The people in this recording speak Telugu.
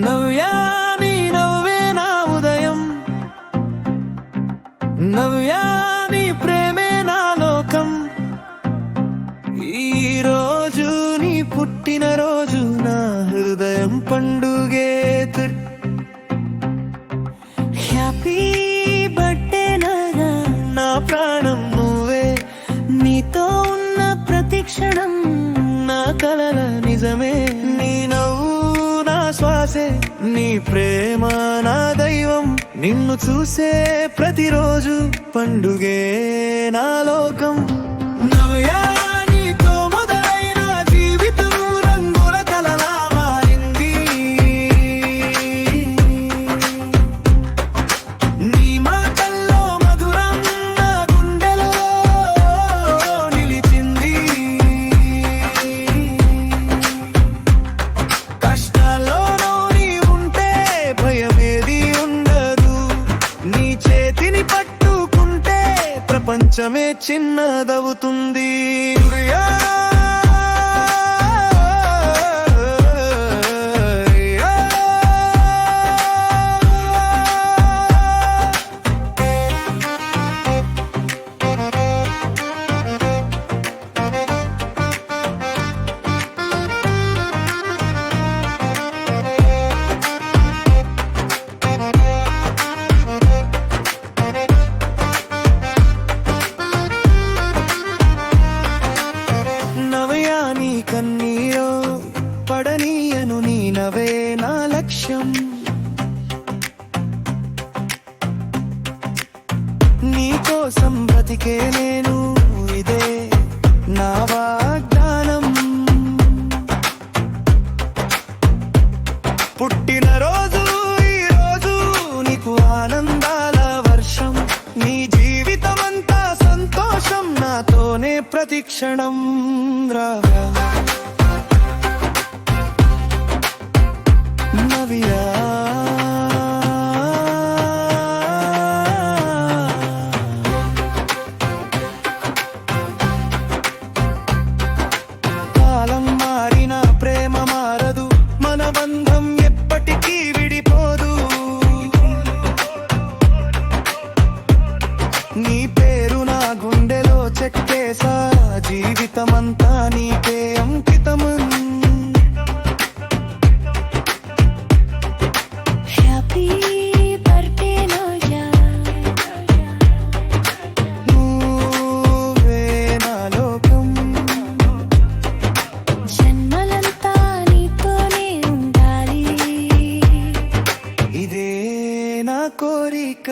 నవ్యా నీ నవ్వే నా ఉదయం, నవ్యా నీ ప్రేమే నా లోకం. ఈరోజు నీ పుట్టినరోజు, నా హృదయం పండుగే. హ్యాపీ బర్త్డే నాన్న, నా ప్రాణం నువ్వే. నీతో ఉన్న ప్రతి క్షణం నా కలల నిజమే. నీ నవ్వు నా శ్వాసే, నీ ప్రేమ నా దైవం. నిన్ను చూసే ప్రతిరోజు పండుగే నా లోకం. నవ్యా నీతో మొదలైన జీవితం రంగుల కలలా మారింది. నీ మాటల్లో మధురం నా గుండెలో నిలిచింది. కష్టాల్లోనూ నీ ఉంటే భయమేది ఉండదు. నీ చేతిని పట్టుకుంటే ప్రపంచమే చిన్నదవుతుంది. నవ్యా నీ కన్నీరో పడనీయను, నీ నవే నా లక్ష్యం. నీ కోసం బ్రతికే నేను, ఇదే నా వాగ్దానం. పుట్టినరోజు ఈరోజు నీకు ఆనందాల వర్షం. నీ జీవితమంతా సంతోషం, నాతోనే ప్రతి క్షణం. రావా నవ్యా, కాలం మారిన ప్రేమ మారదు, మన బంధం ఎప్పటికీ విడిపోదు. నీ పేరు నా గుండెలో చెక్కేసా, జీవితమంతా నీకే అంకితం. హ్యాపీ బర్త్డే నవ్యా, నువ్వే నా లోకం. జన్మలంతా నీతోనే ఉండాలి. ఇదే నా కోరిక.